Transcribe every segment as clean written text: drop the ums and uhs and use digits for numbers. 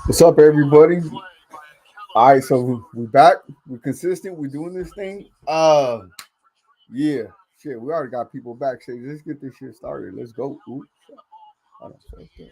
What's up, everybody? All right, so we back. We're consistent. We're doing this thing. Yeah, shit. We already got people backstage. Let's get this shit started. Let's go. Ooh, I don't fuck that.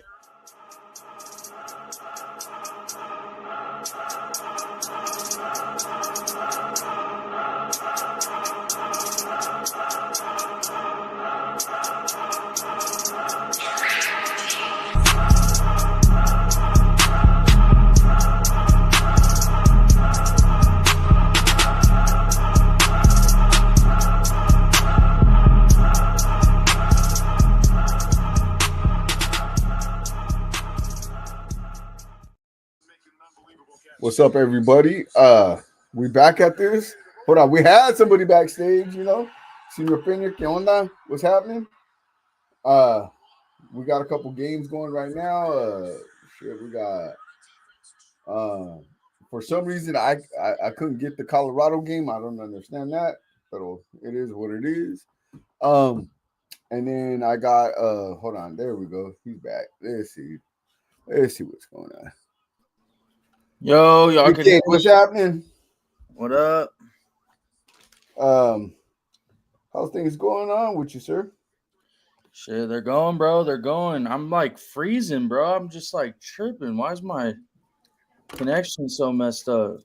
What's up, everybody? We back at this. Hold on, we had somebody backstage. Senior Pena, ¿qué onda? What's happening? Uh, we got a couple games going right now. Shit, we got. Uh, for some reason, I couldn't get the Colorado game. I don't understand that, but it is what it is. Um, and then I got. Hold on, there we go. He's back. Let's see. Let's see what's going on. Yo, y'all can hear What's me? happening? What up? Um, how's things going on with you, sir? Shit, they're going, bro. They're going. I'm like freezing, bro. I'm just like tripping. Why is my connection so messed up?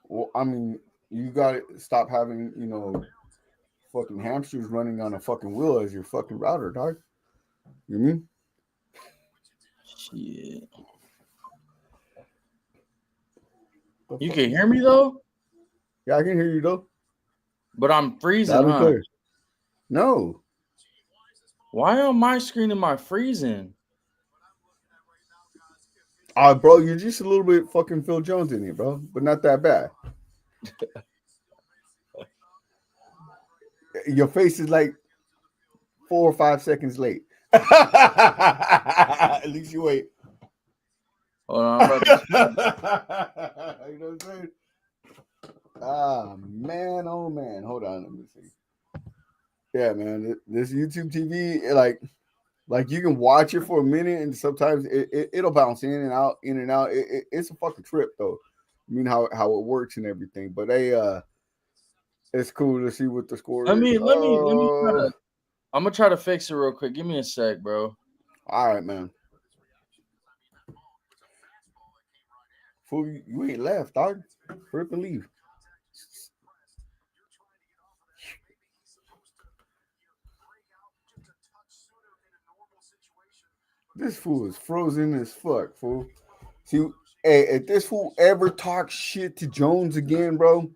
Well, I mean, you got to stop having fucking hamsters running on a fucking wheel as your fucking router, dog. You mean? Shit. You can hear me though? Yeah, I can hear you though. But I'm freezing, Loud and huh? clear. No. Why on my screen am I freezing? Bro, you're just a little bit fucking Phil Jones in here, bro, but not that bad. Your face is like 4 or 5 seconds late. At least you wait. Hold on, I'm about to... You know what I'm saying? Ah, man, oh man. Hold on, let me see. Yeah, man, this YouTube TV, like you can watch it for a minute, and sometimes it'll bounce in and out, in and out. It's a fucking trip, though. I mean, how it works and everything. But it's cool to see what the score Let is. me try to... I'm gonna try to fix it real quick. Give me a sec, bro. All right, man. Fool, you ain't left, dog. Rip and leave. This fool is frozen as fuck, fool. See, hey, if this fool ever talks shit to Jones again, bro,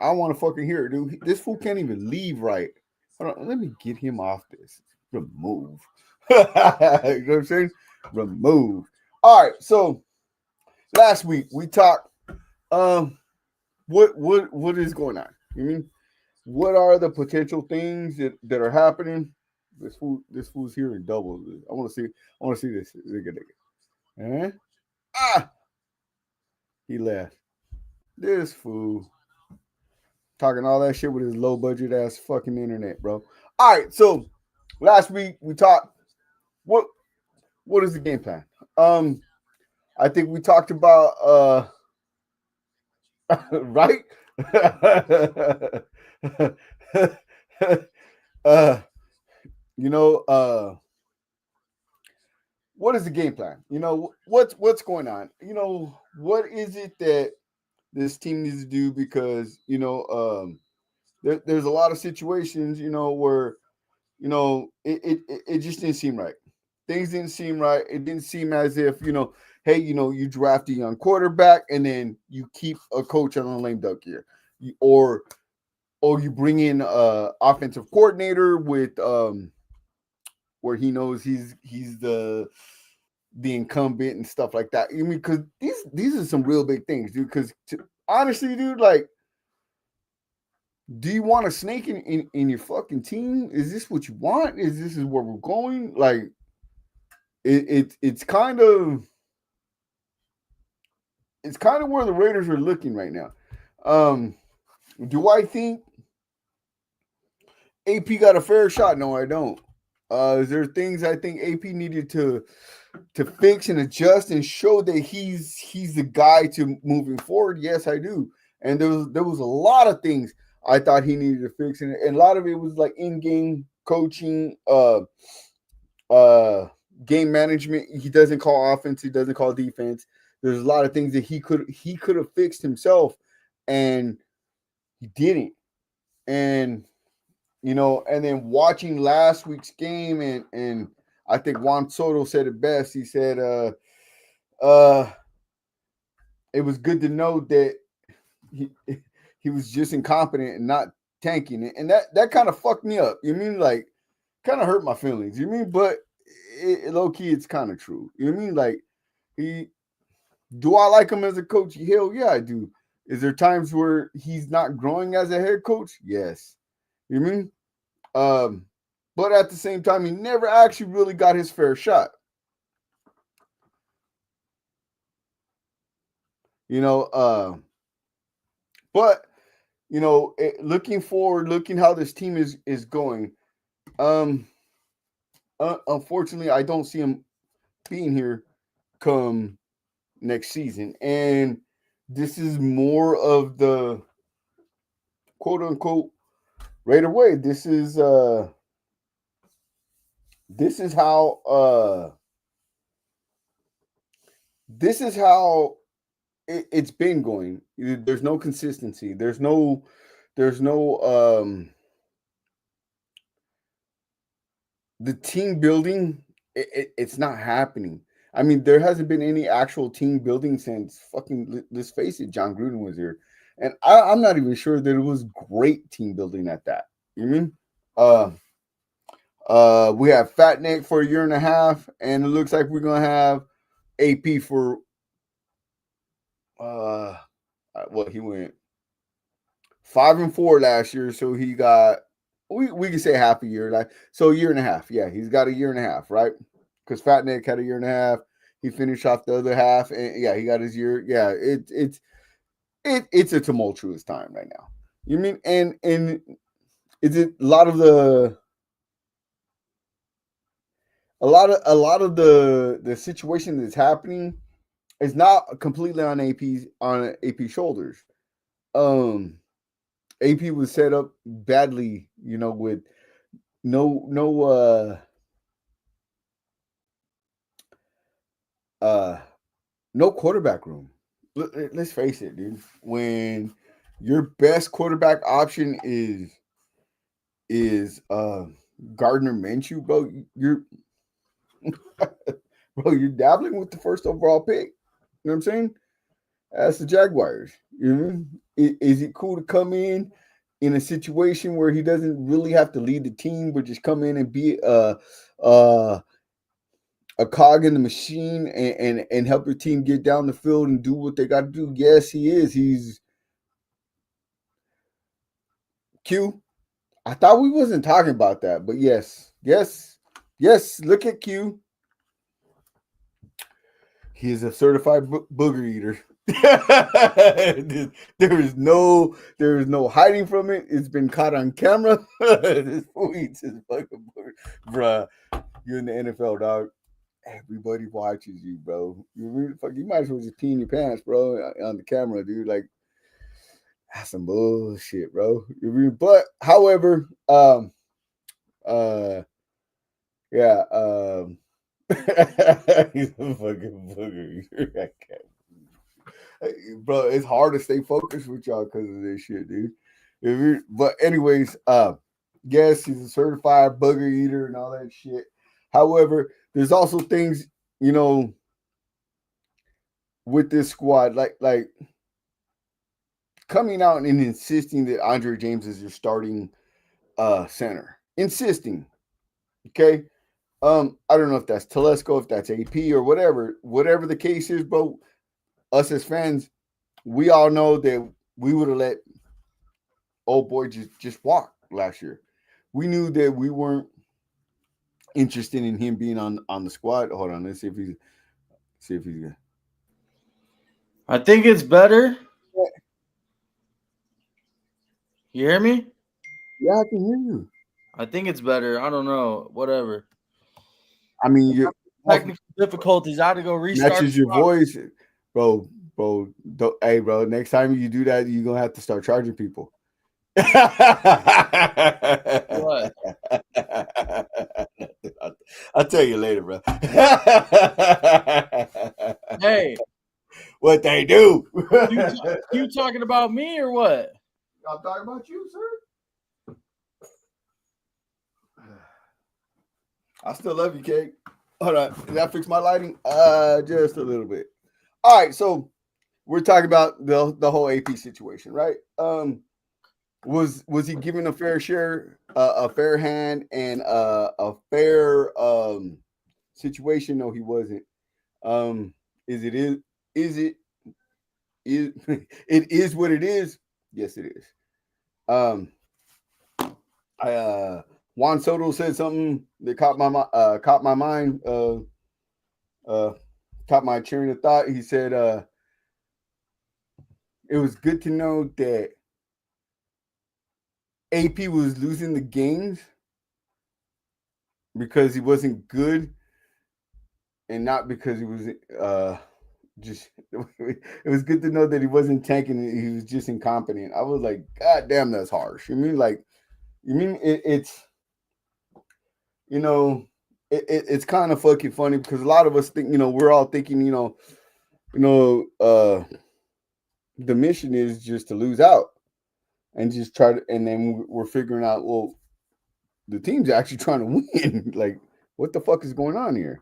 I want to fucking hear it, dude. This fool can't even leave right. Hold on, let me get him off this. Remove. You know what I'm saying? Remove. All right, so last week we talked. What is going on? You mean what are the potential things that are happening? This fool's here in double. I want to see. I want to see this. Eh? Ah, he left. This fool talking all that shit with his low budget ass fucking internet, bro. All right, so last week we talked. What is the game plan? I think we talked about right. uh, you know, what is the game plan? What's going on? What is it that this team needs to do? Because there's a lot of situations where it just didn't seem right. Things didn't seem right. It didn't seem as if hey, you draft a young quarterback and then you keep a coach on a lame duck year, or you bring in a offensive coordinator with where he knows he's the incumbent and stuff like that. I mean, because these are some real big things, dude. Because honestly, dude, like, do you want a snake in your fucking team? Is this what you want? Is this is where we're going? Like, it's kind of where the Raiders are looking right now. Do I think AP got a fair shot? No, I don't. Is there things I think AP needed to to fix and adjust and show that he's the guy to moving forward. Yes, I do. And there was a lot of things I thought he needed to fix, and a lot of it was like in-game coaching, uh game management. He doesn't call offense, he doesn't call defense. There's a lot of things that he could have fixed himself, and he didn't. And and then watching last week's game, and I think Juan Soto said it best. He said, uh, it was good to know that he he was just incompetent and not tanking it, and that kind of fucked me up. You mean like kind of hurt my feelings? You mean, but low key, it's kind of true. You mean like he do I like him as a coach? Hell yeah, I do. Is there times where he's not growing as a head coach? Yes. You mean? Um, but at the same time, he never actually really got his fair shot. You know, but looking forward, looking how this team is going. Um, unfortunately, I don't see him being here come next season, and this is more of the quote unquote right away. This is how it's been going. There's no consistency. There's no the team building. It's not happening. I mean, there hasn't been any actual team building since fucking, let's face it, John Gruden was here, and I'm not even sure that it was great team building at that. You mean? Uh, we have Fat Nick for a year and a half, and it looks like we're gonna have AP for he went 5-4 last year, so he got we can say half a year, like so a year and a half. Yeah, he's got a year and a half, right? Because Fat Nick had a year and a half. He finished off the other half, and yeah, he got his year. Yeah, it's a tumultuous time right now. You mean and is it a lot of the situation that's happening is not completely on AP shoulders. Um, AP was set up badly, with no uh no quarterback room. Let's face it, dude. When your best quarterback option is Gardner Minshew, bro, you're dabbling with the first overall pick. You know what I'm saying? That's the Jaguars. You know? Is it cool to come in a situation where he doesn't really have to lead the team, but just come in and be a cog in the machine and help your team get down the field and do what they got to do? Yes, he is. He's Q. I thought we wasn't talking about that, but yes. Look at Q. He is a certified booger eater. there is no hiding from it. It's been caught on camera. This fool eats his fucking booger, bruh. You're in the NFL, dog. Everybody watches you, bro. You might as well just pee in your pants, bro, on the camera, dude. Like, that's some bullshit, bro. But however, uh yeah, he's a fucking booger. Bro, it's hard to stay focused with y'all because of this shit, dude. But anyways, yes, he's a certified booger eater and all that shit. However, there's also things, with this squad, like coming out and insisting that Andre James is your starting center. Insisting. Okay. I don't know if that's Telesco, if that's AP or whatever the case is, bro. Us as fans, we all know that we would have let old boy just walk last year. We knew that we weren't interested in him being on the squad. Hold on, let's see if he's good. I think it's better. You hear me? Yeah, I can hear you. I think it's better. I don't know. Whatever. I mean, technical difficulties. I had to go restart. Matches your voice, bro. Hey, bro. Next time you do that, you're gonna have to start charging people. What? I'll tell you later, bro. Hey, what they do? you talking about me or what? I'm talking about you, sir. I still love you, Kate. Hold on. Did I fix my lighting? Just a little bit. All right, so we're talking about the whole AP situation, right? Was he given a fair share, a fair hand, and a fair situation? No, he wasn't. Is it it is what it is? Yes, it is. Juan Soto said something that caught my mind, caught my train of thought. He said, it was good to know that AP was losing the games because he wasn't good and not because he was just it was good to know that he wasn't tanking, he was just incompetent. I was like, God damn, that's harsh. You mean it's it's kind of fucking funny because a lot of us think, we're all thinking, the mission is just to lose out and just try to, and then we're figuring out, well, the team's actually trying to win. Like, what the fuck is going on here?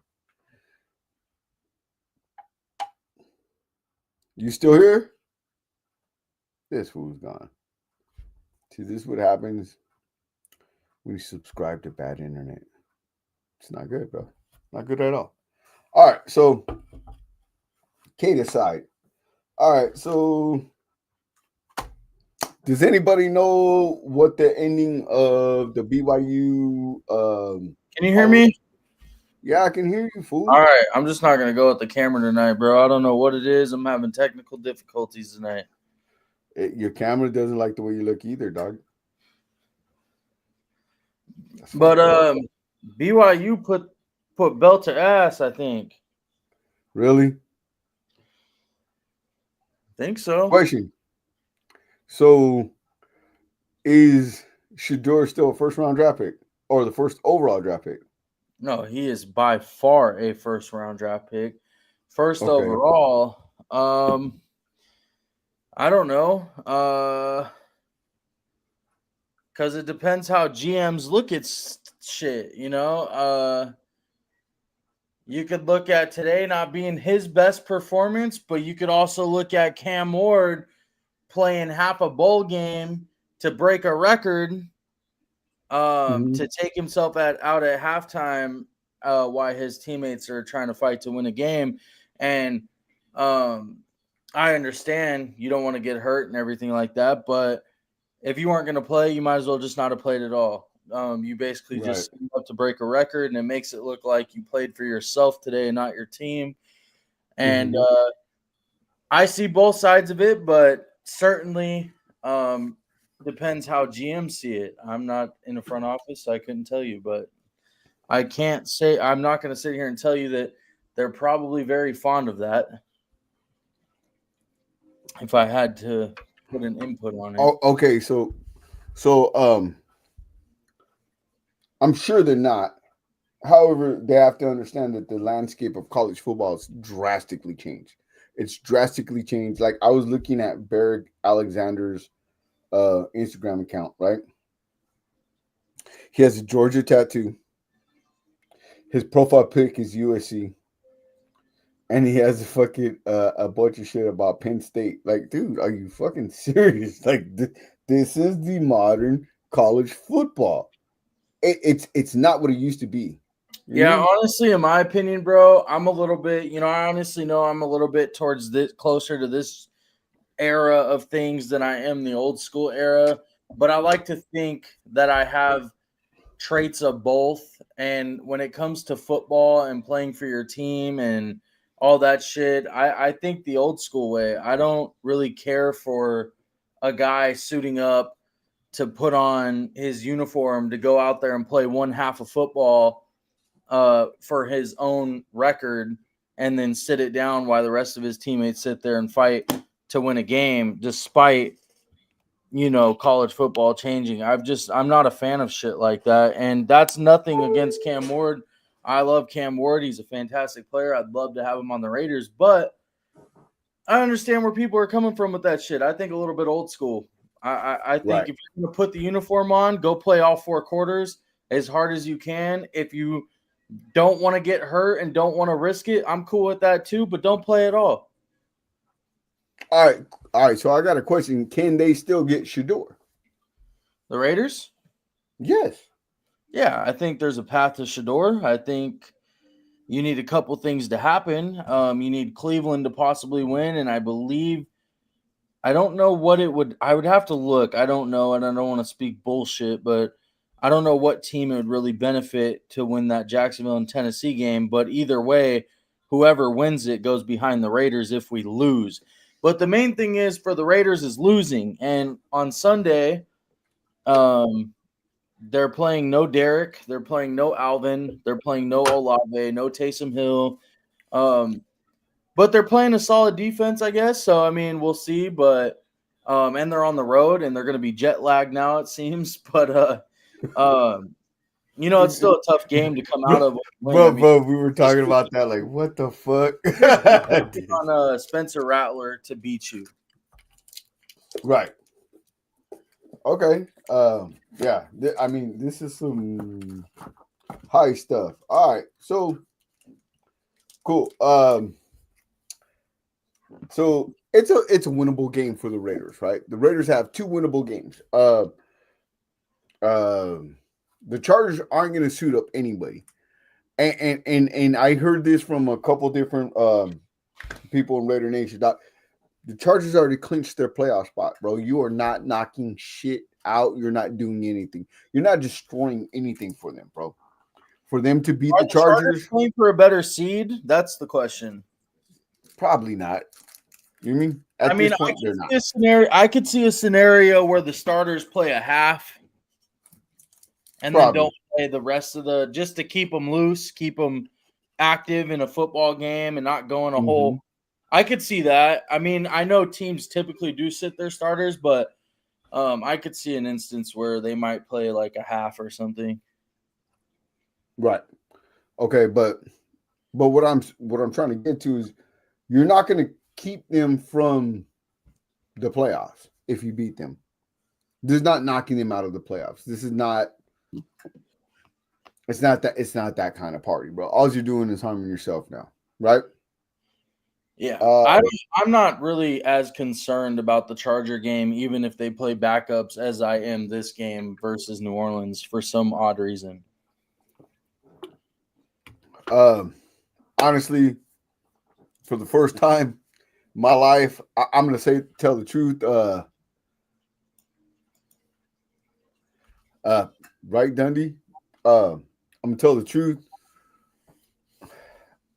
You still here? This fool's gone. See, this is what happens when you subscribe to bad internet. It's not good, bro. Not good at all. All right, so Kate aside. All right, so does anybody know what the ending of the BYU? Can you hear me? Yeah, I can hear you, fool. All right, I'm just not gonna go with the camera tonight, bro. I don't know what it is. I'm having technical difficulties tonight. Your camera doesn't like the way you look either, dog. But BYU put belt to ass, I think. Really? Think so. Question. So, is Shedeur still a first-round draft pick or the first overall draft pick? No, he is by far a first-round draft pick. First Okay. overall. I don't know. Because it depends how GMs look at shit, You could look at today not being his best performance, but you could also look at Cam Ward playing half a bowl game to break a record, to take himself out at halftime, while his teammates are trying to fight to win a game. And I understand you don't want to get hurt and everything like that, but if you weren't going to play, you might as well just not have played at all. You basically just up to break a record, and it makes it look like you played for yourself today and not your team. And I see both sides of it, but certainly depends how GMs see it. I'm not in the front office, so I couldn't tell you, but I can't say, I'm not going to sit here and tell you that they're probably very fond of that if I had to put an input on it. Oh, okay, so I'm sure they're not. However, they have to understand that the landscape of college football has drastically changed. It's drastically changed. Like, I was looking at Barrett Alexander's Instagram account, right? He has a Georgia tattoo. His profile pic is USC. And he has a bunch of shit about Penn State. Like, dude, are you fucking serious? Like, this is the modern college football. It's not what it used to be. Yeah, honestly, in my opinion, bro, I'm a little bit, I honestly know I'm a little bit towards this, closer to this era of things than I am the old school era. But I like to think that I have traits of both. And when it comes to football and playing for your team and all that shit, I think the old school way. I don't really care for a guy suiting up to put on his uniform to go out there and play one half of football for his own record and then sit it down while the rest of his teammates sit there and fight to win a game, despite, college football changing. I'm not a fan of shit like that. And that's nothing against Cam Ward. I love Cam Ward. He's a fantastic player. I'd love to have him on the Raiders, but I understand where people are coming from with that shit. I think a little bit old school. I think Right. if you're going to put the uniform on, go play all 4 quarters as hard as you can. If you don't want to get hurt and don't want to risk it, I'm cool with that too, but don't play at all. All right. So I got a question. Can they still get Shador? The Raiders? Yes. Yeah, I think there's a path to Shador. I think you need a couple things to happen. You need Cleveland to possibly win, and I believe – I don't know what it would – I would have to look. I don't know, and I don't want to speak bullshit, but I don't know what team it would really benefit to win that Jacksonville and Tennessee game. But either way, whoever wins it goes behind the Raiders if we lose. But the main thing is for the Raiders is losing. And on Sunday, they're playing no Derek. They're playing no Alvin. They're playing no Olave, no Taysom Hill. But they're playing a solid defense, I guess. So, I mean, we'll see. But and they're on the road, and they're going to be jet lagged now, it seems. But, it's still a tough game to come out of. Bro, we were talking about that. Like, what the fuck? On Spencer Rattler to beat you. Right. Okay. Yeah. I mean, this is some high stuff. All right. So, cool. So it's a winnable game for the Raiders, right? The Raiders have 2 winnable games. The Chargers aren't going to suit up anybody, and I heard this from a couple different people in Raider Nation. The Chargers already clinched their playoff spot, bro. You are not knocking shit out. You're not doing anything. You're not destroying anything for them, bro. For them to beat the Chargers, playing for a better seed. That's the question. Probably not. You mean? I could see a scenario where the starters play a half, and then don't play the rest of just to keep them loose, keep them active in a football game, and not going a whole. I could see that. I mean, I know teams typically do sit their starters, but I could see an instance where they might play like a half or something. Right. Okay, but what I'm trying to get to is you're not going to keep them from the playoffs if you beat them. This is not knocking them out of the playoffs. This is not. It's not that kind of party, bro. All you're doing is harming yourself now, right? Yeah, I'm not really as concerned about the Charger game, even if they play backups, as I am this game versus New Orleans for some odd reason. Honestly, for the first time in my life, I'm going to tell the truth. Right, Dundee? I'm going to tell the truth.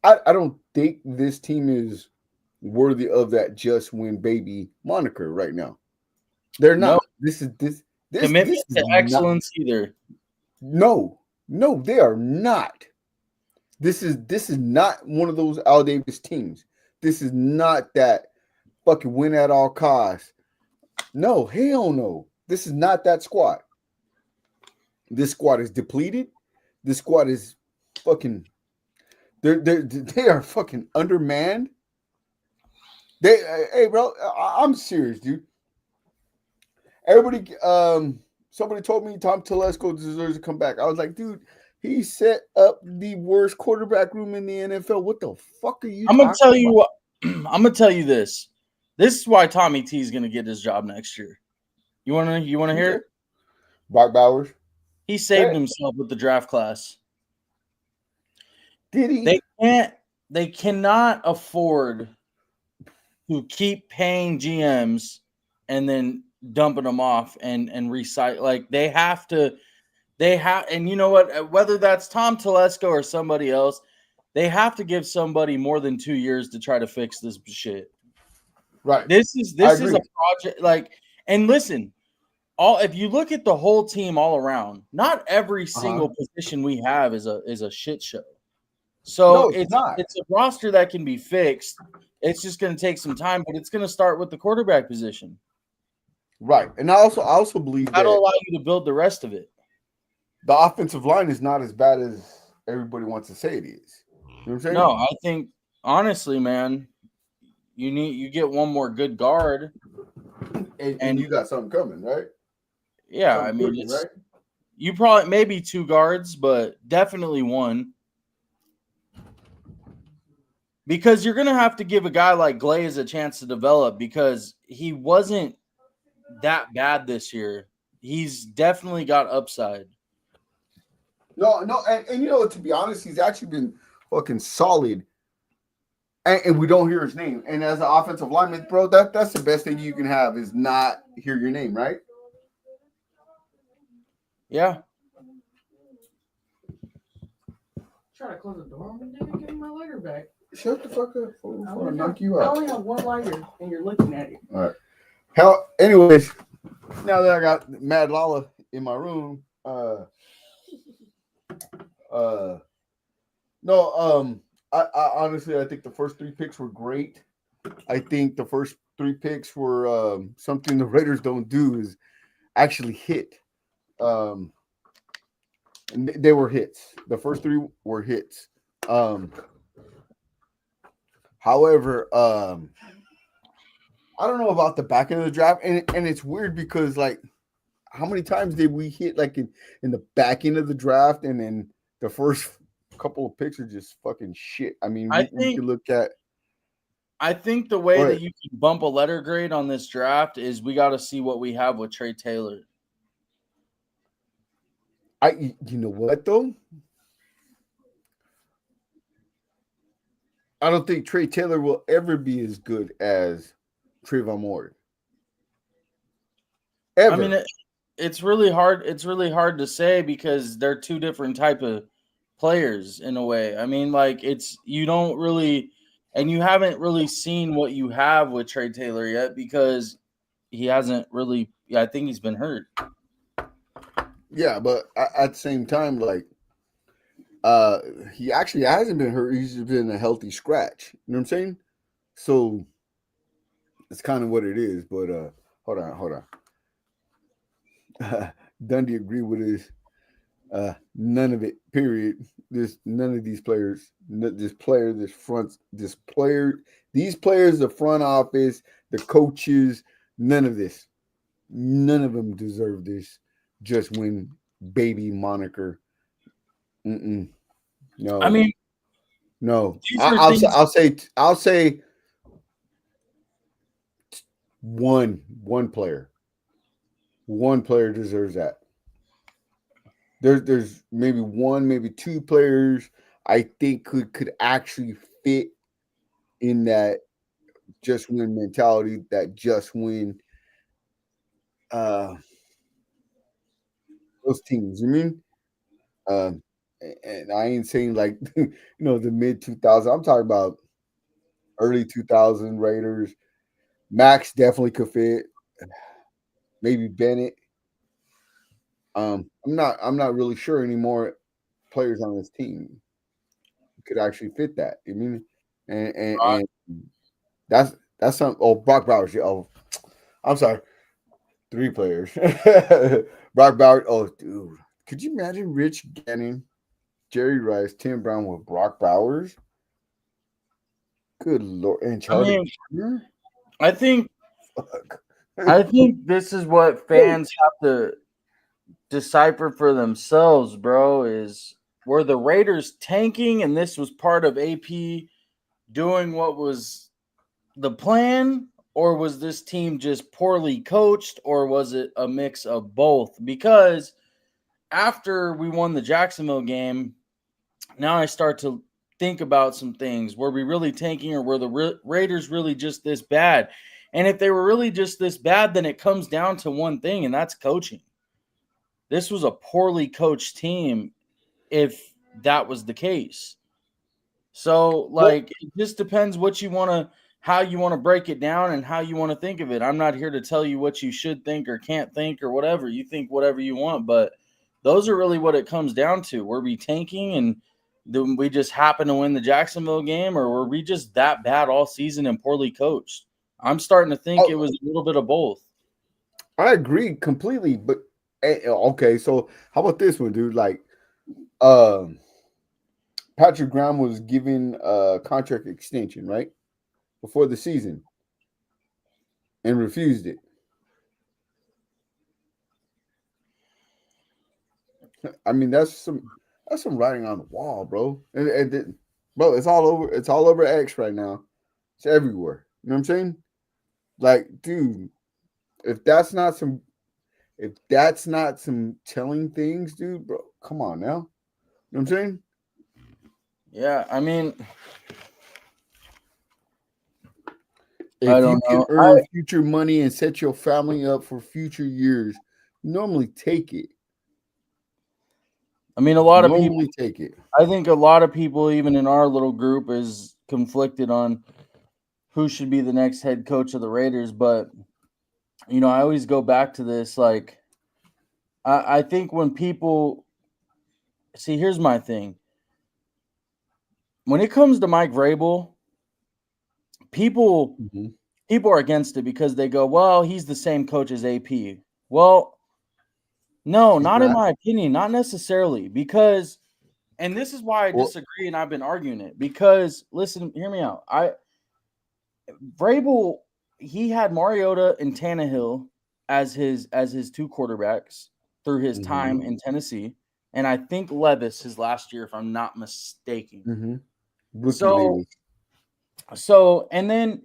I don't think this team is worthy of that just win baby moniker right now. They're not. No. This commitment to excellence either. No, they are not. This is not one of those Al Davis teams. This is not that fucking win at all costs. No, hell no. This is not that squad. This squad is depleted. This squad is fucking. They are fucking undermanned. Hey, bro, I'm serious, dude. Everybody, somebody told me Tom Telesco deserves to come back. I was like, dude, he set up the worst quarterback room in the NFL. What the fuck are you? I'm gonna tell you what. I'm gonna tell you this. This is why Tommy T is gonna get his job next year. You wanna hear it? Brock Bowers. He saved himself with the draft class. Did he? They cannot afford to keep paying GMs and then dumping them off and recycle. Like they have, and you know what? Whether that's Tom Telesco or somebody else, they have to give somebody more than 2 years to try to fix this shit. Right. This is a project. Like, and listen, if you look at the whole team all around, not every single position we have is a shit show. So No, it's not. it's a roster that can be fixed. It's just going to take some time, but it's going to start with the quarterback position. Right. And I also believe That'll that allow you to build the rest of it. the offensive line is not as bad as everybody wants to say it is. You know what I'm saying? No, I think honestly, man, you get one more good guard, And you got something coming, right? yeah, I Something mean cooking, right? you probably maybe 2 guards, but definitely one. Because you're gonna have to give a guy like Glaze a chance to develop because he wasn't that bad this year. He's definitely got upside. No, and you know, to be honest, he's actually been fucking solid. And we don't hear his name. And as an offensive lineman, bro, that's the best thing you can have is not hear your name, right? Yeah. Try to close the door on me, nigga. Give me my lighter back. Shut the fuck up. I I'll only knock have- you I out. only have one lighter, and you're looking at it. All right. Hell, anyways, now that I got Mad Lala in my room, I honestly, I think the first 3 picks were great. I think the first 3 picks were something the Raiders don't do is actually hit. And they were hits. The first 3 were hits. However, I don't know about the back end of the draft, and it's weird because like, how many times did we hit like in the back end of the draft, and then the first couple of picks are just fucking shit. I mean, we could look at. I think the way that you can bump a letter grade on this draft is we got to see what we have with Trey Taylor. You know what though? I don't think Trey Taylor will ever be as good as Trayvon Moore. Ever. I mean, it's really hard. It's really hard to say because they're 2 different type of players in a way. I mean, like you don't really, and you haven't really seen what you have with Trey Taylor yet because he hasn't really. Yeah, I think he's been hurt. Yeah, but at the same time, like, he actually hasn't been hurt. He's just been a healthy scratch. You know what I'm saying? So it's kind of what it is. But hold on. Dundee agreed with his none of it. Period. There's none of these players. These players, the front office, the coaches. None of this. None of them deserve this. Just win baby moniker. No. I mean, no. I'll say one player. One player deserves that. There's maybe 1, maybe 2 players I think could actually fit in that just win mentality, that just win those teams. You mean? And I ain't saying like the mid 2000s. I'm talking about early 2000 Raiders. Max definitely could fit. Maybe Bennett. I'm not really sure anymore. Players on this team could actually fit that. You mean? And that's some. Oh, Brock Bowers. Oh, I'm sorry. 3 players. Brock Bowers. Oh, dude, could you imagine Rich Gannon, Jerry Rice, Tim Brown with Brock Bowers? Good Lord. And Charlie. I think this is what fans have to decipher for themselves, bro, is were the Raiders tanking and this was part of AP doing what was the plan, or was this team just poorly coached, or was it a mix of both? Because after we won the Jacksonville game, now I start to think about some things. Were we really tanking, or were the Raiders really just this bad? And if they were really just this bad, then it comes down to one thing, and that's coaching. This was a poorly coached team if that was the case. So, like, it just depends how you want to break it down and how you want to think of it. I'm not here to tell you what you should think or can't think or whatever. You think whatever you want, but those are really what it comes down to. Were we tanking, and Did we just happen to win the Jacksonville game, or were we just that bad all season and poorly coached? I'm starting to think it was a little bit of both. I agree completely, but okay. So how about this one, dude? Like, Patrick Graham was given a contract extension right before the season and refused it. I mean, that's some writing on the wall, bro. Bro, it's all over. It's all over X right now. It's everywhere. You know what I'm saying? Like, dude, if that's not some telling things, dude, bro, come on now. You know what I'm saying? Yeah, I mean, If I don't you can know. earn future money and set your family up for future years, normally take it. I mean, a lot of people Normally take it. I think a lot of people, even in our little group, is conflicted on who should be the next head coach of the Raiders. But, you know, I always go back to this. Like, I think when people see, here's my thing. When it comes to Mike Vrabel, people are against it because they go, well, he's the same coach as AP. Well, no, not in my opinion, not necessarily, because, and this is why I disagree, and I've been arguing it, because listen, hear me out. Vrabel, he had Mariota and Tannehill as his two quarterbacks through his time in Tennessee, and I think Levis his last year, if I'm not mistaken. So, and then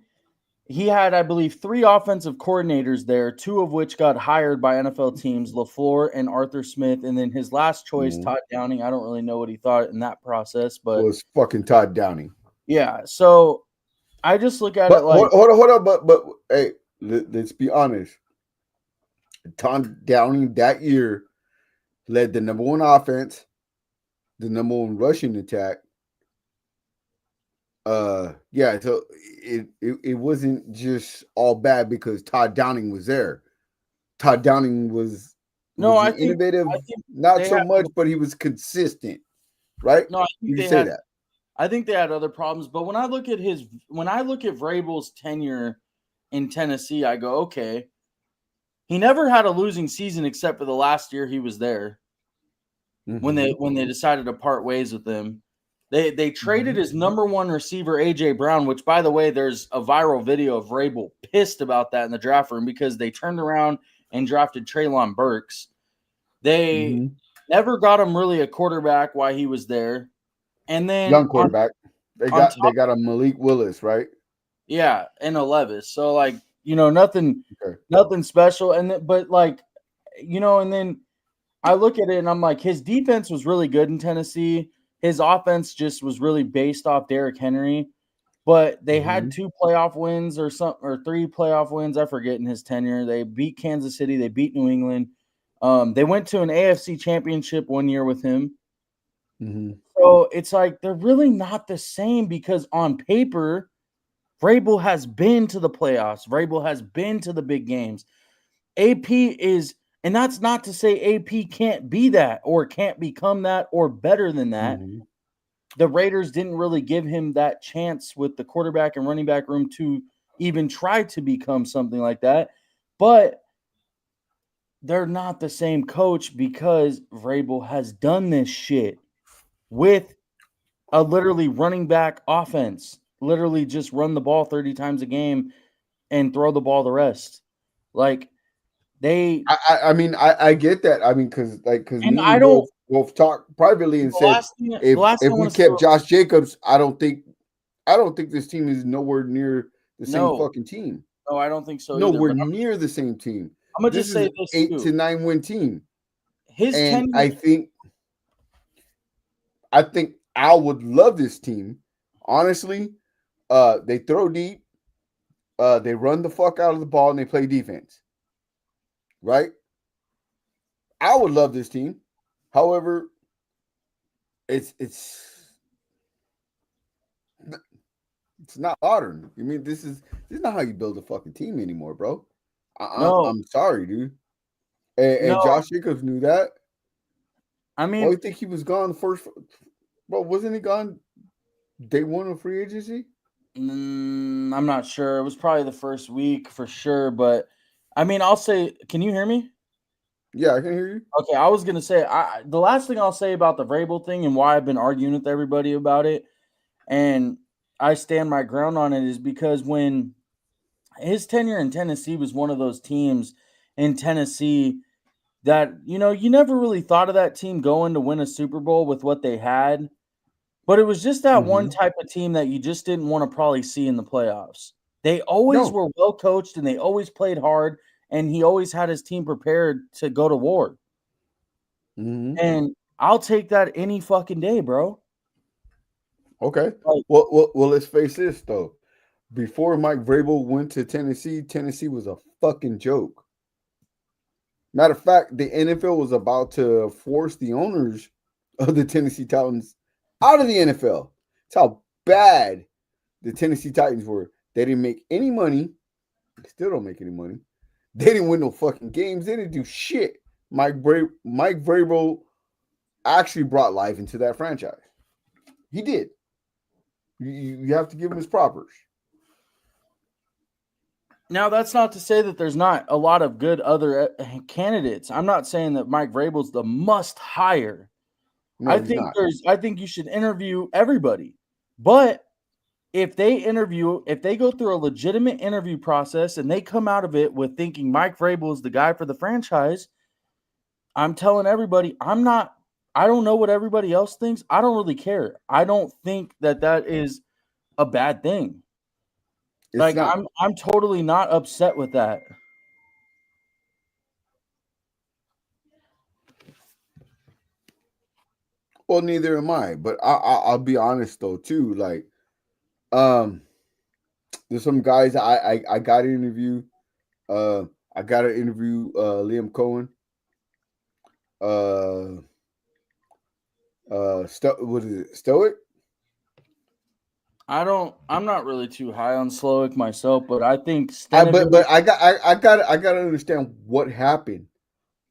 he had, I believe, 3 offensive coordinators there, 2 of which got hired by NFL teams, LaFleur and Arthur Smith, and then his last choice, Todd Downing. I don't really know what he thought in that process, but it was fucking Todd Downing. Yeah, so I just look at it like hold on, but hey, let's be honest. Todd Downing that year led the number 1 offense, the number 1 rushing attack. Yeah, so it wasn't just all bad because Todd Downing was there. Todd Downing was innovative, not so much, but he was consistent, right? No, I think they had that. I think they had other problems, but when I look at Vrabel's tenure in Tennessee, I go, okay, he never had a losing season except for the last year he was there. When they decided to part ways with him. They traded his number 1 receiver, AJ Brown, which, by the way, there's a viral video of Vrabel pissed about that in the draft room because they turned around and drafted Treylon Burks. They never got him really a quarterback while he was there. And then young quarterback. They got a Malik Willis, right? Yeah, and a Levis. So, like, you know, nothing special. And but like, you know, and then I look at it and I'm like, his defense was really good in Tennessee. His offense just was really based off Derrick Henry, but they had 2 playoff wins or 3 playoff wins. I forget in his tenure. They beat Kansas City. They beat New England. They went to an AFC championship 1 year with him. So it's like they're really not the same because on paper, Vrabel has been to the playoffs. Vrabel has been to the big games. AP is. And that's not to say AP can't be that or can't become that or better than that. The Raiders didn't really give him that chance with the quarterback and running back room to even try to become something like that. But they're not the same coach because Vrabel has done this shit with a literally running back offense. Literally just run the ball 30 times a game and throw the ball the rest. Like, I mean, I get that. I mean, because me I and don't both talked privately and said if we kept Josh Jacobs, I don't think this team is nowhere near the same fucking team. No, I don't think so. Nowhere near the same team. I'm gonna just say this: 8 to 9 win team. And I think Al would love this team. Honestly, they throw deep, they run the fuck out of the ball, and they play defense. Right? I would love this team. However, it's not modern. I mean, this is not how you build a fucking team anymore, bro. I'm sorry, dude. And Josh Jacobs knew that. I mean, I think he was gone the first Bro, wasn't he gone day one of free agency? I'm not sure. It was probably the first week for sure. But I mean, I'll say, can you hear me? Yeah, I can hear you. Okay, I was gonna say the last thing I'll say about the Vrabel thing and why I've been arguing with everybody about it, and I stand my ground on it, is because when his tenure in Tennessee was one of those teams in Tennessee that you never really thought of that team going to win a Super Bowl with what they had, but it was just that one Mhm. type of team that you just didn't want to probably see in the playoffs. They always No. were well coached and they always played hard, and he always had his team prepared to go to war. Mhm. And I'll take that any fucking day, bro. Okay. Like, Well, let's face this though. Before Mike Vrabel went to Tennessee, Tennessee was a fucking joke. Matter of fact, the NFL was about to force the owners of the Tennessee Titans out of the NFL. That's how bad the Tennessee Titans were. They didn't make any money. They still don't make any money. They didn't win no fucking games. They didn't do shit. Mike Vrabel actually brought life into that franchise. He did. You have to give him his propers. now that's not to say that there's not a lot of good other candidates. I'm not saying that Mike Vrabel's the must hire. No, he's not. I think you should interview everybody. But if they go through a legitimate interview process and they come out of it with thinking Mike Vrabel is the guy for the franchise, I'm telling everybody, I don't know what everybody else thinks. I don't really care. I don't think that is a bad thing. It's Like not. I'm totally not upset with that. Well, neither am I. But I'll be honest though too. Like, um, there's some guys I got to interview. I got to interview Liam Cohen. What is it? Stoic? I'm not really too high on Slowick myself, but I think But I got to understand what happened.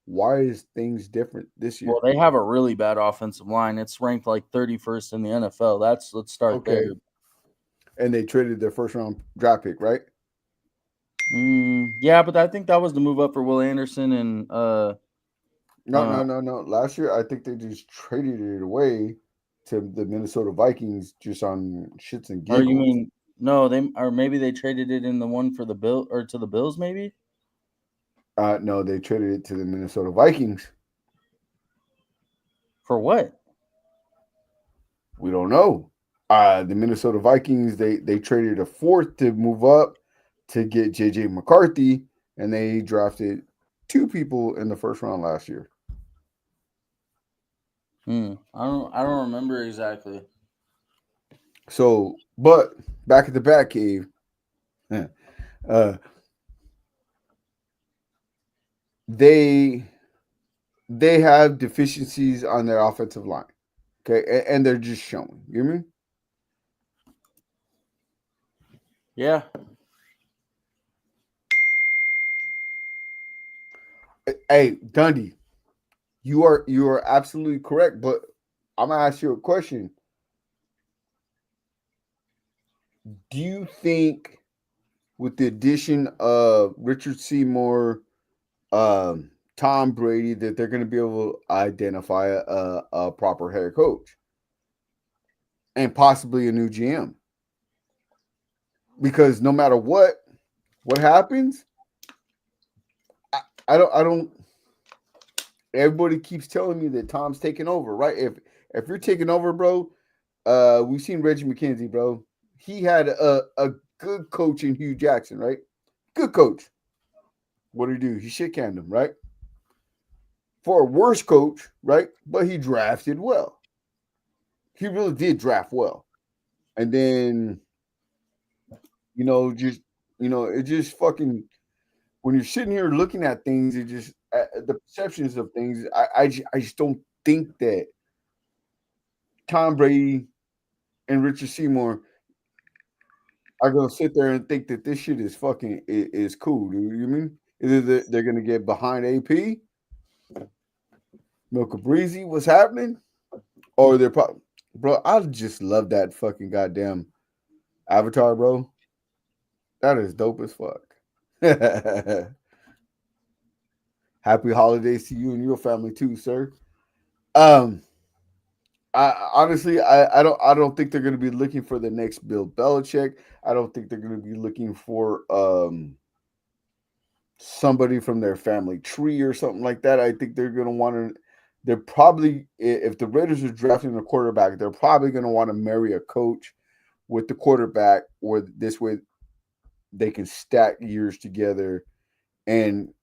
Why is things different this year? well, they have a really bad offensive line. It's ranked like 31st in the NFL. Let's start Okay, there. and they traded their first round draft pick, right? Yeah, but I think that was the move up for Will Anderson and No. Last year, I think they just traded it away to the Minnesota Vikings just on shits and or you giggles. mean no, maybe they traded it in the one for the Bill or to the Bills maybe? No, they traded it to the Minnesota Vikings. For what? We don't know. The Minnesota Vikings they traded a fourth to move up to get JJ McCarthy, and they drafted two people in the first round last year. I don't remember exactly. So, but back at the Batcave, they have deficiencies on their offensive line. Okay, and they're just showing. You hear me? Yeah. Hey, Dundee, you are absolutely correct. But I'm gonna ask you a question. Do you think, with the addition of Richard Seymour, Tom Brady, that they're going to be able to identify a proper head coach and possibly a new GM? Because no matter what happens, I don't. Everybody keeps telling me that Tom's taking over, right? If you're taking over, bro, we've seen Reggie McKenzie, bro. He had a good coach in Hugh Jackson, right? Good coach. What did he do? He shit canned him, right? For a worse coach, right? But he drafted well. He really did draft well. And then, it just fucking, when you're sitting here looking at things, it just, the perceptions of things, I just don't think that Tom Brady and Richard Seymour are going to sit there and think that this shit is fucking, is cool. Do you mean? Either they're going to get behind AP, Milka Breezy, what's happening? Or they're probably Bro, I just love that fucking goddamn avatar, bro. That is dope as fuck. Happy holidays to you and your family too, sir. Um, I honestly, I don't think they're going to be looking for the next Bill Belichick. I don't think they're going to be looking for somebody from their family tree or something like that. I think they're going to want to. They're probably, if the Raiders are drafting a quarterback, they're probably going to want to marry a coach with the quarterback, or this way they can stack years together. And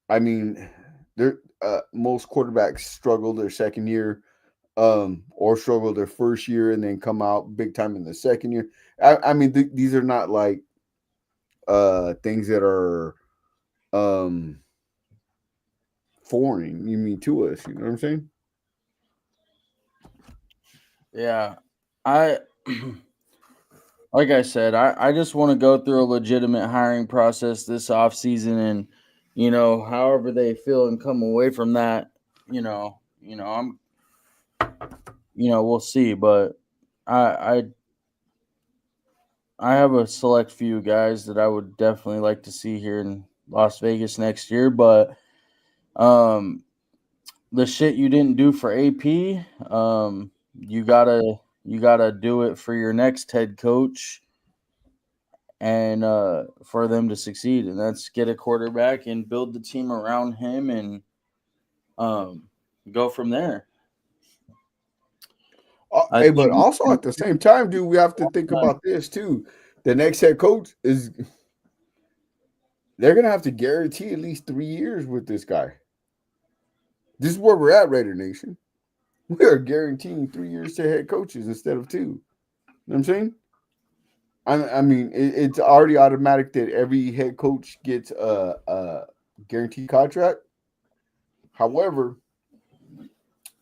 I mean, they're most quarterbacks struggle their second year, or struggle their first year and then come out big time in the second year. I mean, these are not like things that are foreign. You mean to us? You know what I'm saying? Yeah, I like I said, I just want to go through a legitimate hiring process this offseason, and however they feel and come away from that, I'm we'll see. But I I have a select few guys that I would definitely like to see here in Las Vegas next year, but um the shit you didn't do for AP, you gotta do it for your next head coach, and for them to succeed, and that's get a quarterback and build the team around him, and um go from there. I Hey, but think also at the same time, dude, we have to think about this too. The next head coach is they're gonna have to guarantee at least 3 years with this guy. This is where we're at, Raider Nation. We are guaranteeing 3 years to head coaches instead of two. You know what I'm saying? I mean, it's already automatic that every head coach gets a guaranteed contract. However,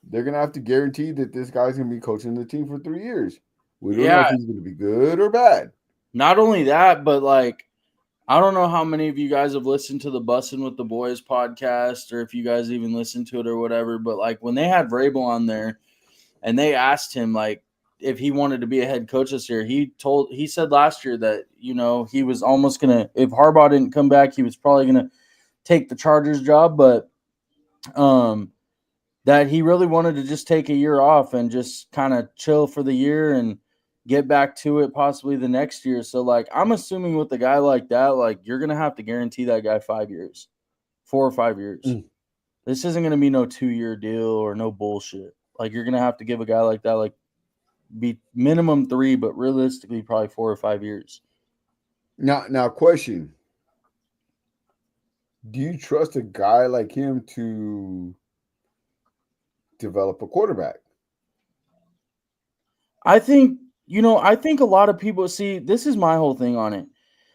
they're gonna have to guarantee that this guy's gonna be coaching the team for 3 years. We don't know if yeah, he's gonna be good or bad. not only that, but like I don't know how many of you guys have listened to the Bussin' with the Boys podcast, or if you guys even listen to it or whatever, but like when they had Vrabel on there and they asked him like if he wanted to be a head coach this year, he said last year that, he was almost gonna, if Harbaugh didn't come back, he was probably gonna take the Chargers job, but that he really wanted to just take a year off and just kind of chill for the year and get back to it possibly the next year. So like I'm assuming with a guy like that, like you're gonna have to guarantee that guy 5 years, 4 or 5 years. Mm. This isn't gonna be no 2-year deal or no bullshit. Like you're gonna have to give a guy like that like be minimum 3, but realistically probably 4 or 5 years. Now, question: do you trust a guy like him to develop a quarterback? I think a lot of people see this is my whole thing on it.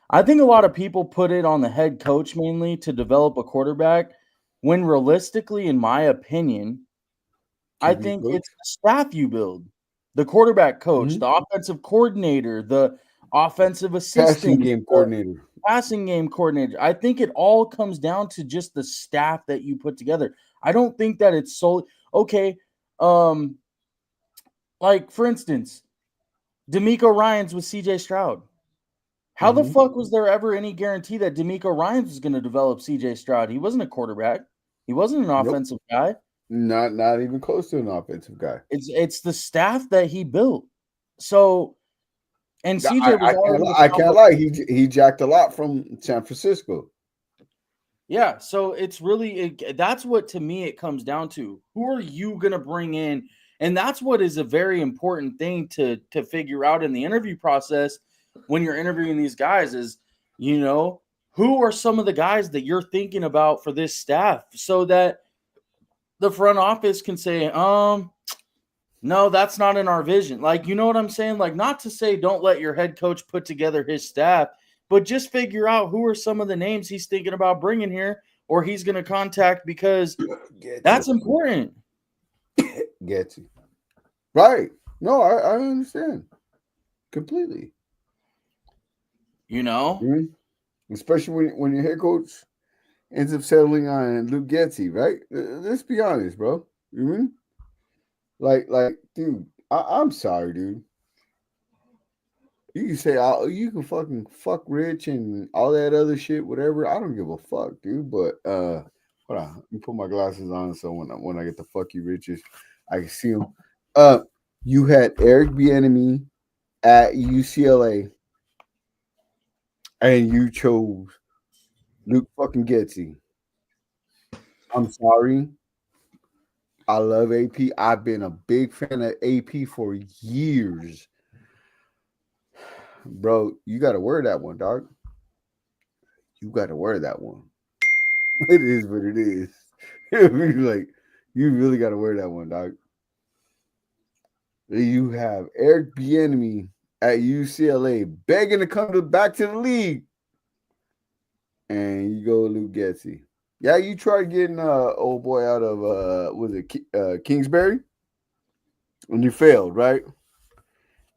I think a lot of people put it on the head coach mainly to develop a quarterback, when realistically, in my opinion, I QB think coach? it's the staff you build. The quarterback coach, Mhm. the offensive coordinator, the offensive Passing assistant, game the coordinator. passing game coordinator. I think it all comes down to just the staff that you put together. I don't think that it's solely okay. Um, like for instance, D'Amico Ryans with CJ Stroud. How the Mhm. fuck was there ever any guarantee that D'Amico Ryans was going to develop CJ Stroud? He wasn't a quarterback. He wasn't an Nope. offensive guy. Not even close to an offensive guy. It's the staff that he built. So, and I, CJ was I can't already I the top can't of, lie. He jacked a lot from San Francisco. yeah. So it's really that's what to me it comes down to. Who are you going to bring in? And that's what is a very important thing to figure out in the interview process when you're interviewing these guys is, who are some of the guys that you're thinking about for this staff, so that the front office can say, no, that's not in our vision. Like, you know what I'm saying? Like, not to say don't let your head coach put together his staff, but just figure out who are some of the names he's thinking about bringing here or he's going to contact, because Get that's you. important. Get you. Right. No, I understand completely. Mhm. Especially when your head coach ends up settling on Luke Getsy, right? Let's be honest, bro. You mean? Like, dude, I'm sorry, dude. You can say you can fucking fuck rich and all that other shit, whatever. I don't give a fuck, dude. But hold on, let me put my glasses on so when I get the fuck you riches, I can see them. You had Eric Bieniemy at UCLA, and you chose Luke fucking Getsy. I'm sorry. I love AP. I've been a big fan of AP for years. Bro, you got to wear that one, dog. You got to wear that one. It is what it is. Like, you really got to wear that one, dog. You have Eric Bieniemy at UCLA begging to come back to the league, and you go Luke Getsy. Yeah, you tried getting old boy out of was it Kingsbury, and you failed, right?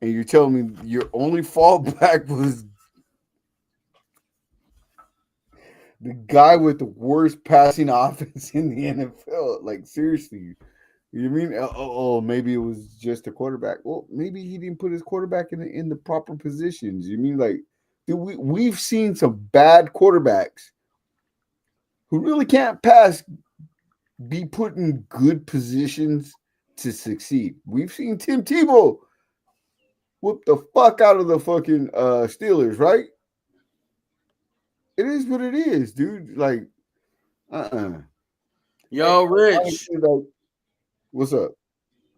And you're telling me your only fallback was the guy with the worst passing offense in the NFL. Like, seriously, you mean? Oh, maybe it was just a quarterback. Well, maybe he didn't put his quarterback in the proper positions. You mean like, dude, we've seen some bad quarterbacks who really can't pass be put in good positions to succeed. We've seen Tim Tebow whoop the fuck out of the fucking Steelers, right? It is what it is, dude. Like, Yo, Rich. Honestly, like, what's up?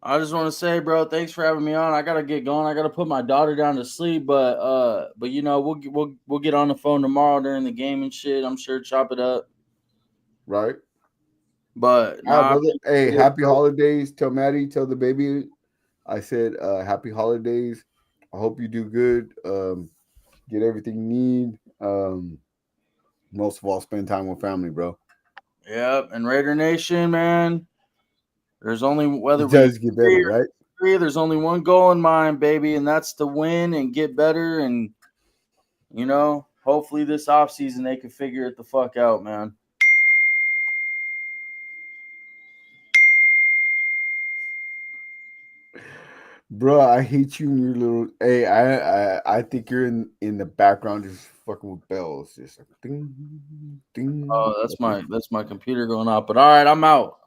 I just want to say, bro, thanks for having me on. I gotta get going. I gotta put my daughter down to sleep, but you know, we'll get on the phone tomorrow during the game and shit. I'm sure chop it up. Right. But All right, nah, brother. Hey, happy holidays. Tell Maddie, tell the baby I said happy holidays. I hope you do good. Get everything you need. Most of all, spend time with family, bro. Yep, and Raider Nation, man. There's only whether It we does get better, right? three, there's only one goal in mind, baby, and that's to win and get better. And you know, hopefully this offseason they can figure it the fuck out, man. Bro, I hate you and your little. Hey, I think you're in the background just fucking with bells, just like ding, ding. Oh, that's my computer going off. But all right, I'm out.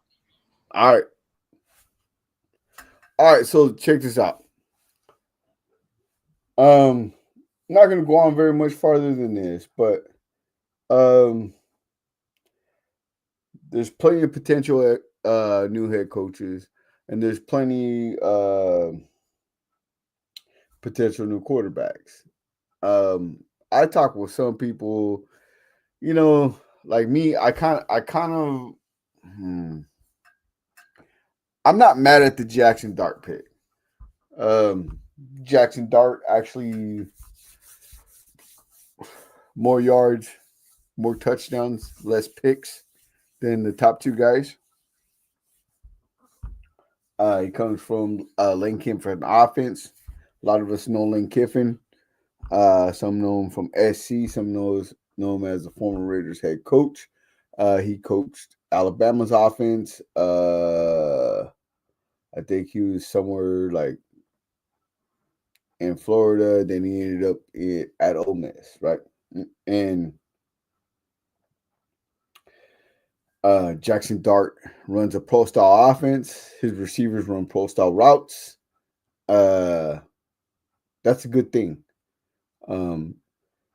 All right. So check this out. Not gonna go on very much farther than this, but there's plenty of potential new head coaches, and there's plenty potential new quarterbacks. I talk with some people, you know, like me. I kind of, I'm not mad at the Jackson Dart pick. Jackson Dart actually more yards, more touchdowns, less picks than the top two guys. He comes from Lane Kiffin offense. A lot of us know Lane Kiffin. Some know him from SC. Some know him as a former Raiders head coach. He coached Alabama's offense. I think he was somewhere like in Florida. Then he ended up at Ole Miss, right? And Jackson Dart runs a pro style offense. His receivers run pro style routes. That's a good thing.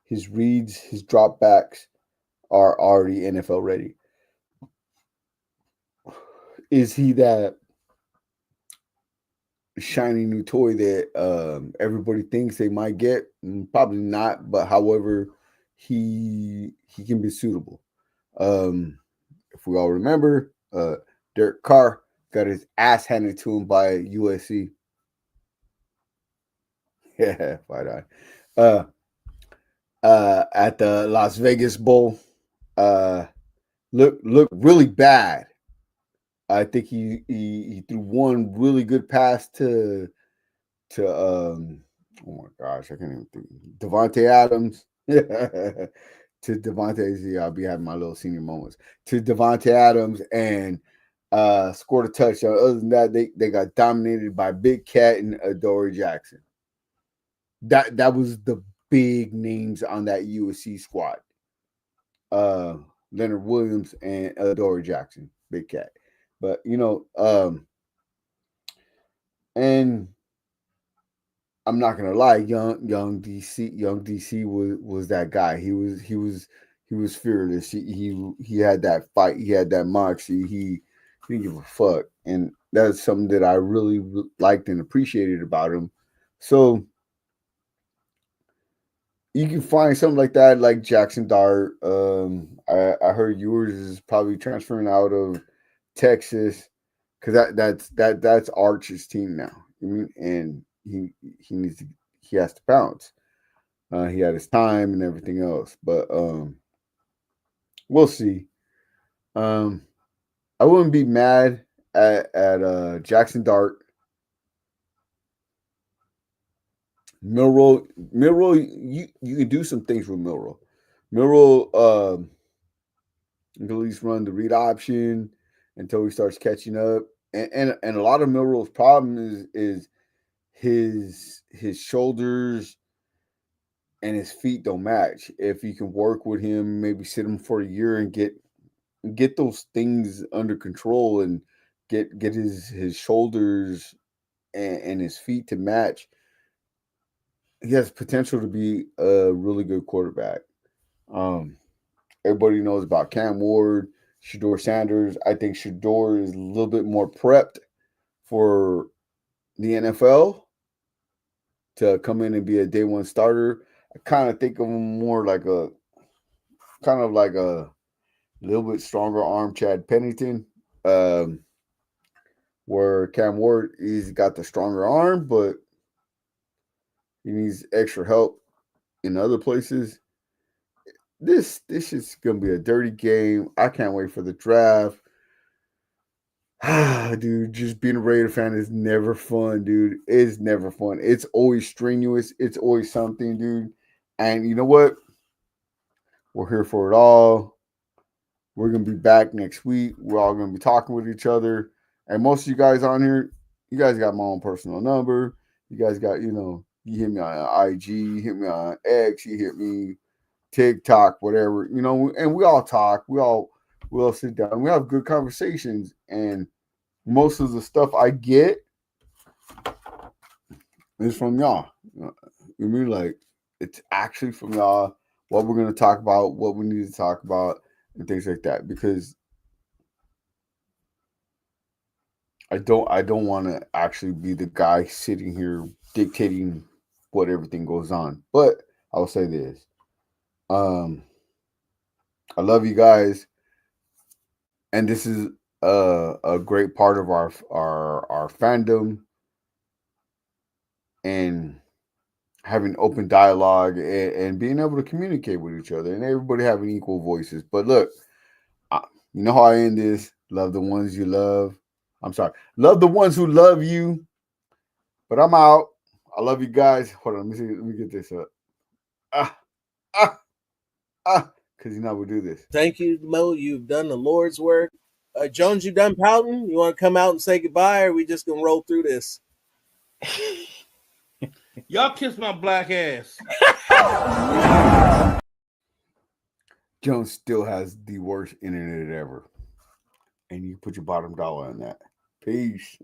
His reads, his dropbacks are already NFL ready. Is he that shiny new toy that everybody thinks they might get? Probably not, but however, he can be suitable. If we all remember, Derek Carr got his ass handed to him by USC. Yeah, fight on. At the Las Vegas Bowl, look really bad. I think he threw one really good pass to oh my gosh, I can't even think. Devontae Adams. To Devontae, I'll be having my little senior moments. To Devontae Adams, and scored a touchdown. Other than that, they got dominated by Big Cat and Adoree Jackson. That was the big names on that USC squad. Leonard Williams and Adoree Jackson, Big Cat. But and I'm not gonna lie, young DC was that guy. He was fearless. He had that fight. He had that moxie. He didn't give a fuck, and that's something that I really liked and appreciated about him. So you can find something like that, like Jackson Dart. I heard yours is probably transferring out of Texas because that's Arch's team now. I mean, and he has to bounce. He had his time and everything else, but we'll see. I wouldn't be mad at Jackson Dart. Milroe, you can do some things with Milroe. Milroe you can at least run the read option until he starts catching up. And a lot of Milroe's problem is his shoulders and his feet don't match. If you can work with him, maybe sit him for a year and get those things under control and get his shoulders and his feet to match, he has potential to be a really good quarterback. Everybody knows about Cam Ward, Shedeur Sanders. I think Shedeur is a little bit more prepped for the NFL to come in and be a day one starter. I kind of think of him more like a little bit stronger arm Chad Pennington. Where Cam Ward, he's got the stronger arm, but he needs extra help in other places. This is gonna be a dirty game. I can't wait for the draft. Dude, just being a Raider fan is never fun, dude. It's never fun. It's always strenuous. It's always something, dude. And you know what? We're here for it all. We're gonna be back next week. We're all gonna be talking with each other. And most of you guys on here, you guys got my own personal number. You guys got, you hit me on IG, you hit me on X, you hit me TikTok, whatever, and we all talk. We all sit down. We have good conversations. And most of the stuff I get is from y'all. You mean, like, it's actually from y'all, what we're going to talk about, what we need to talk about, and things like that. Because I don't want to actually be the guy sitting here dictating what everything goes on. But I will say this. I love you guys, and this is a great part of our fandom, and having open dialogue and being able to communicate with each other, and everybody having equal voices. But look, you know how I end this: love the ones you love. I'm sorry, love the ones who love you. But I'm out. I love you guys. Hold on, let me get this up. Because we do this. Thank you, Mo. You've done the Lord's work. Jones, you done pouting? You want to come out and say goodbye, or are we just gonna roll through this? Y'all kiss my black ass. Jones still has the worst internet ever. And you put your bottom dollar on that. Peace.